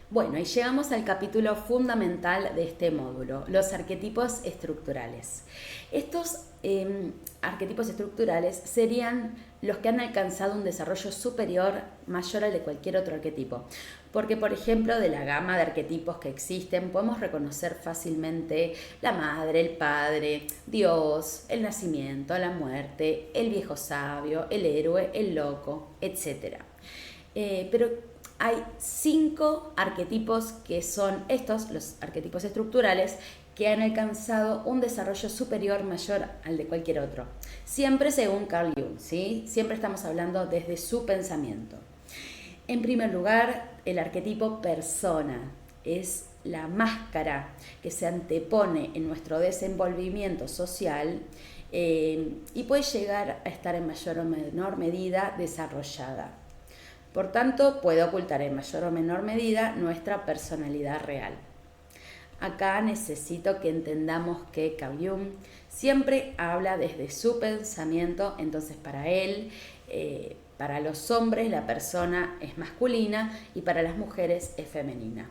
Bueno, y llegamos al capítulo fundamental de este módulo, los arquetipos estructurales. Estos arquetipos estructurales serían los que han alcanzado un desarrollo superior mayor al de cualquier otro arquetipo. Porque, por ejemplo, de la gama de arquetipos que existen, podemos reconocer fácilmente la madre, el padre, Dios, el nacimiento, la muerte, el viejo sabio, el héroe, el loco, etc. Pero hay 5 arquetipos que son estos, los arquetipos estructurales, que han alcanzado un desarrollo superior mayor al de cualquier otro. Siempre según Carl Jung, ¿sí? Siempre estamos hablando desde su pensamiento. En primer lugar, el arquetipo persona es la máscara que se antepone en nuestro desenvolvimiento social y puede llegar a estar en mayor o menor medida desarrollada. Por tanto, puede ocultar en mayor o menor medida nuestra personalidad real. Acá necesito que entendamos que Carl Jung siempre habla desde su pensamiento, entonces para él, para los hombres la persona es masculina y para las mujeres es femenina.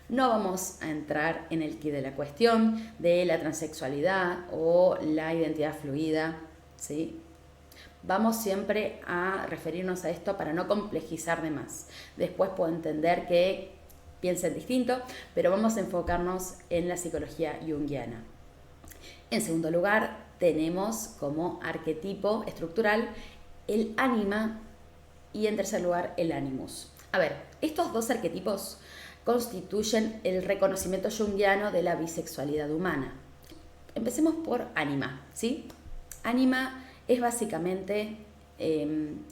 No vamos a entrar en el quid de la cuestión de la transexualidad o la identidad fluida, ¿sí? Vamos siempre a referirnos a esto para no complejizar de más. Después puedo entender que piensen distinto, pero vamos a enfocarnos en la psicología junguiana. En segundo lugar, tenemos como arquetipo estructural el ánima y en tercer lugar el animus. A ver, estos dos arquetipos constituyen el reconocimiento junguiano de la bisexualidad humana. Empecemos por ánima, ¿sí? Ánima es básicamente,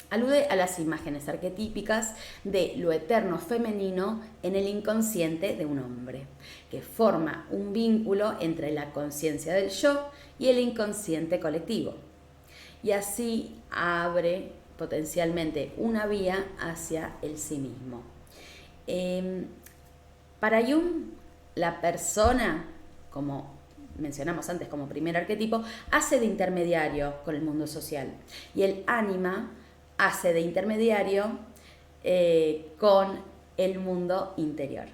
alude a las imágenes arquetípicas de lo eterno femenino en el inconsciente de un hombre, que forma un vínculo entre la conciencia del yo y el inconsciente colectivo, y así abre potencialmente una vía hacia el sí mismo. Para Jung, la persona, como mencionamos antes como primer arquetipo, hace de intermediario con el mundo social y el ánima hace de intermediario con el mundo interior.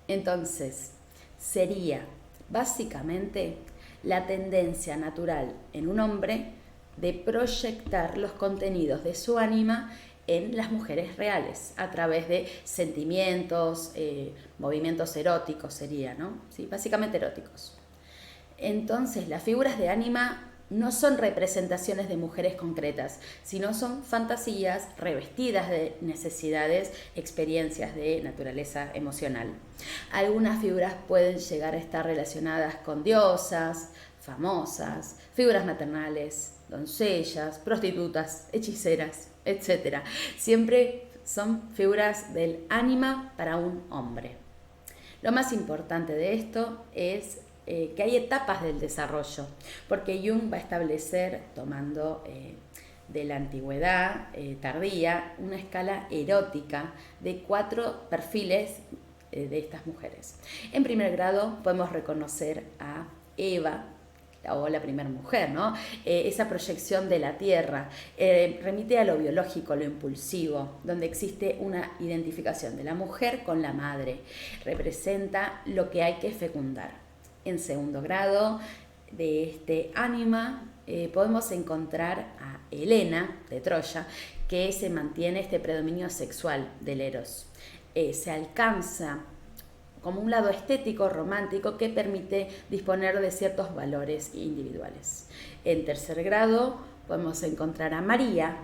Entonces, sería básicamente la tendencia natural en un hombre de proyectar los contenidos de su ánima en las mujeres reales, a través de sentimientos, movimientos eróticos sería, ¿no? Sí, básicamente eróticos. Entonces, las figuras de ánima no son representaciones de mujeres concretas, sino son fantasías revestidas de necesidades, experiencias de naturaleza emocional. Algunas figuras pueden llegar a estar relacionadas con diosas, famosas, figuras maternales, doncellas, prostitutas, hechiceras, etc. Siempre son figuras del ánima para un hombre. Lo más importante de esto es que hay etapas del desarrollo, porque Jung va a establecer, tomando de la antigüedad tardía, una escala erótica de 4 perfiles de estas mujeres. En primer grado podemos reconocer a Eva, o la primera mujer, ¿no? Esa proyección de la tierra remite a lo biológico, lo impulsivo, donde existe una identificación de la mujer con la madre, representa lo que hay que fecundar. En segundo grado de este ánima podemos encontrar a Helena de Troya, que se mantiene este predominio sexual del eros. Se alcanza como un lado estético, romántico, que permite disponer de ciertos valores individuales. En tercer grado podemos encontrar a María,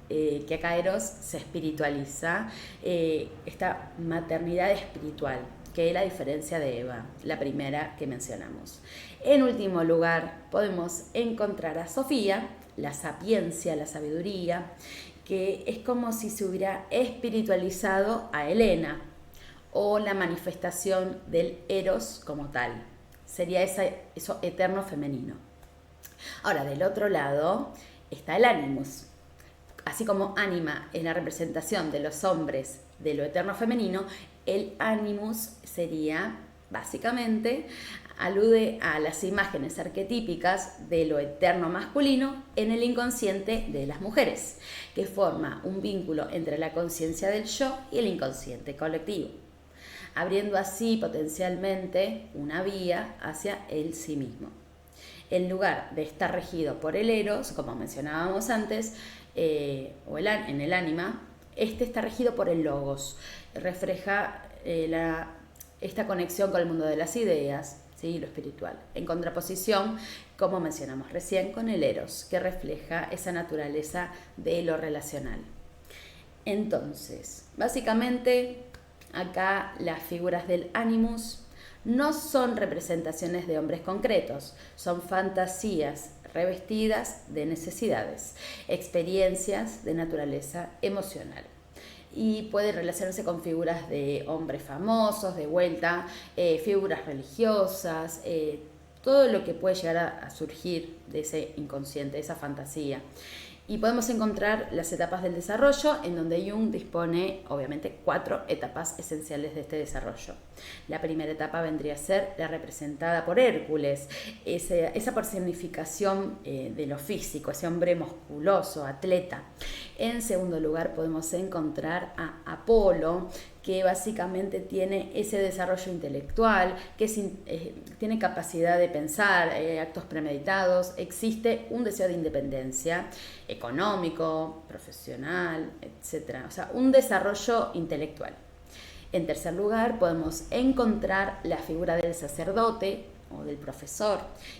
que acá Eros se espiritualiza, esta maternidad espiritual, que es la diferencia de Eva, la primera que mencionamos. En último lugar, podemos encontrar a Sofía, la sapiencia, la sabiduría, que es como si se hubiera espiritualizado a Helena, o la manifestación del eros como tal. Sería eso eterno femenino. Ahora, del otro lado está el animus. Así como ánima es la representación de los hombres de lo eterno femenino, el animus sería, básicamente, alude a las imágenes arquetípicas de lo eterno masculino en el inconsciente de las mujeres, que forma un vínculo entre la conciencia del yo y el inconsciente colectivo. abriendo así potencialmente una vía hacia el sí mismo. En lugar de estar regido por el eros, como mencionábamos antes, en el ánima, este está regido por el logos, refleja esta conexión con el mundo de las ideas, ¿sí? Lo espiritual, en contraposición, como mencionamos recién, con el eros, que refleja esa naturaleza de lo relacional. Entonces, básicamente, acá las figuras del animus no son representaciones de hombres concretos, son fantasías revestidas de necesidades, experiencias de naturaleza emocional. Y puede relacionarse con figuras de hombres famosos, de vuelta, figuras religiosas, todo lo que puede llegar a surgir de ese inconsciente, de esa fantasía. Y podemos encontrar las etapas del desarrollo, en donde Jung dispone, obviamente, 4 etapas esenciales de este desarrollo. La primera etapa vendría a ser la representada por Hércules, esa personificación de lo físico, ese hombre musculoso, atleta. En segundo lugar podemos encontrar a Apolo, que básicamente tiene ese desarrollo intelectual, que tiene capacidad de pensar, actos premeditados, existe un deseo de independencia económico, profesional, etc. O sea, un desarrollo intelectual. En tercer lugar, podemos encontrar la figura del sacerdote o del profesor,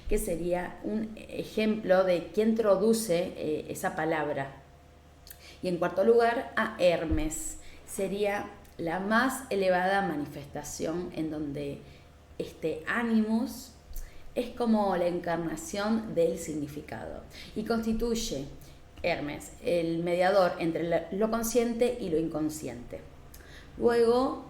que sería un ejemplo de quien introduce esa palabra. Y en cuarto lugar, a Hermes, sería la más elevada manifestación en donde este animus es como la encarnación del significado y constituye Hermes el mediador entre lo consciente y lo inconsciente. Luego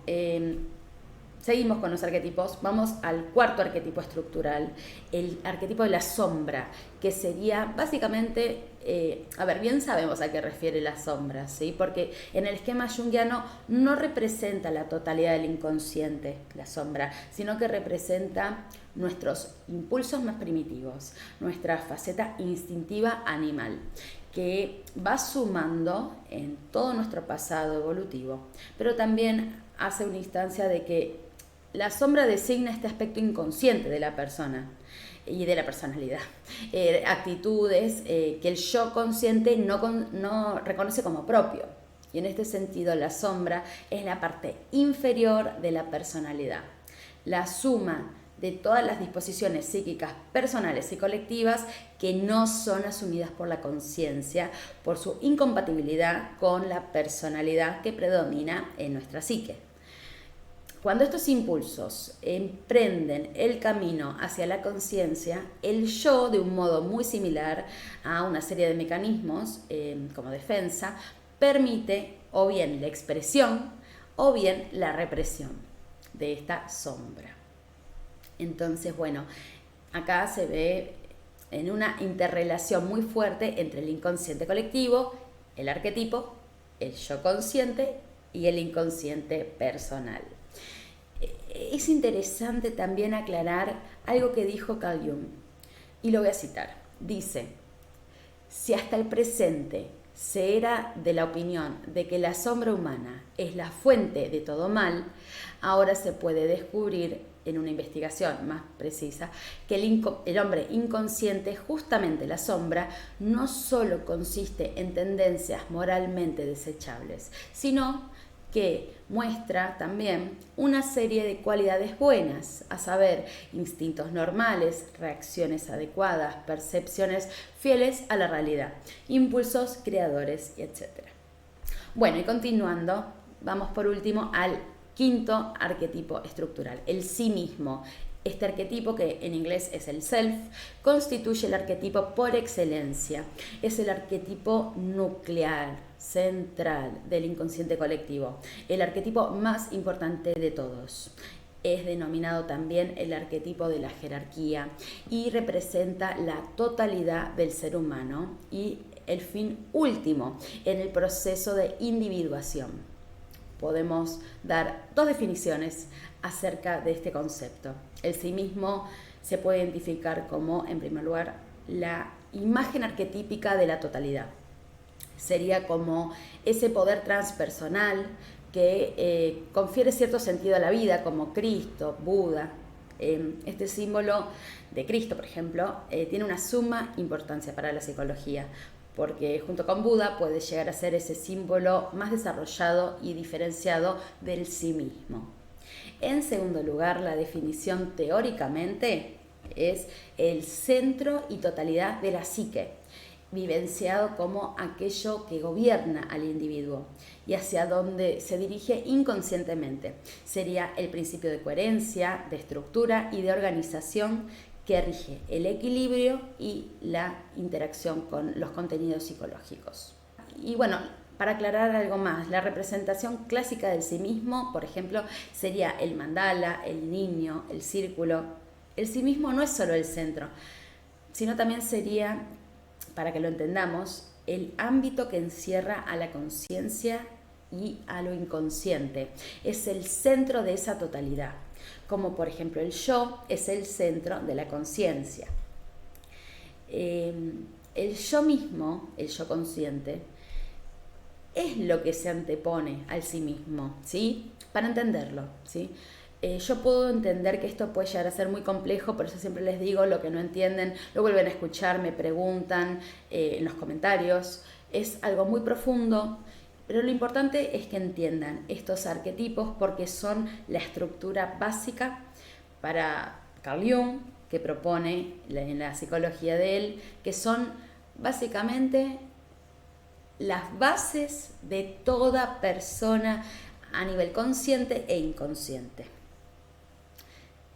seguimos con los arquetipos, vamos al cuarto arquetipo estructural, el arquetipo de la sombra, que sería básicamente, bien sabemos a qué refiere la sombra, ¿sí? Porque en el esquema junguiano no representa la totalidad del inconsciente, la sombra, sino que representa nuestros impulsos más primitivos, nuestra faceta instintiva animal, que va sumando en todo nuestro pasado evolutivo, pero también hace una instancia de que la sombra designa este aspecto inconsciente de la persona y de la personalidad, actitudes que el yo consciente no reconoce como propio. Y en este sentido la sombra es la parte inferior de la personalidad, la suma de todas las disposiciones psíquicas personales y colectivas que no son asumidas por la conciencia por su incompatibilidad con la personalidad que predomina en nuestra psique. Cuando estos impulsos emprenden el camino hacia la conciencia, el yo, de un modo muy similar a una serie de mecanismos como defensa, permite o bien la expresión o bien la represión de esta sombra. Entonces, bueno, acá se ve en una interrelación muy fuerte entre el inconsciente colectivo, el arquetipo, el yo consciente y el inconsciente personal. Es interesante también aclarar algo que dijo Carl Jung, y lo voy a citar. Dice: si hasta el presente se era de la opinión de que la sombra humana es la fuente de todo mal, ahora se puede descubrir en una investigación más precisa que el hombre inconsciente, justamente la sombra, no solo consiste en tendencias moralmente desechables, sino que muestra también una serie de cualidades buenas, a saber, instintos normales, reacciones adecuadas, percepciones fieles a la realidad, impulsos creadores, etc. Bueno, y continuando, vamos por último al quinto arquetipo estructural, el sí mismo. Este arquetipo, que en inglés es el self, constituye el arquetipo por excelencia. Es el arquetipo nuclear, central del inconsciente colectivo, el arquetipo más importante de todos. Es denominado también el arquetipo de la jerarquía y representa la totalidad del ser humano y el fin último en el proceso de individuación. Podemos dar 2 definiciones acerca de este concepto. El sí mismo se puede identificar como, en primer lugar, la imagen arquetípica de la totalidad. Sería como ese poder transpersonal que confiere cierto sentido a la vida, como Cristo, Buda. Este símbolo de Cristo, por ejemplo, tiene una suma importancia para la psicología, porque junto con Buda puede llegar a ser ese símbolo más desarrollado y diferenciado del sí mismo. En segundo lugar, la definición teóricamente es el centro y totalidad de la psique, vivenciado como aquello que gobierna al individuo y hacia donde se dirige inconscientemente. Sería el principio de coherencia, de estructura y de organización que rige el equilibrio y la interacción con los contenidos psicológicos. Y bueno, para aclarar algo más, la representación clásica del sí mismo, por ejemplo, sería el mandala, el niño, el círculo. El sí mismo no es solo el centro, sino también sería, para que lo entendamos, el ámbito que encierra a la conciencia y a lo inconsciente. Es el centro de esa totalidad, como por ejemplo el yo es el centro de la conciencia. El yo mismo, el yo consciente, es lo que se antepone al sí mismo, ¿sí? Para entenderlo, ¿sí? Yo puedo entender que esto puede llegar a ser muy complejo, por eso siempre les digo lo que no entienden, lo vuelven a escuchar, me preguntan en los comentarios. Es algo muy profundo, pero lo importante es que entiendan estos arquetipos porque son la estructura básica para Carl Jung, que propone en la psicología de él, que son básicamente las bases de toda persona a nivel consciente e inconsciente.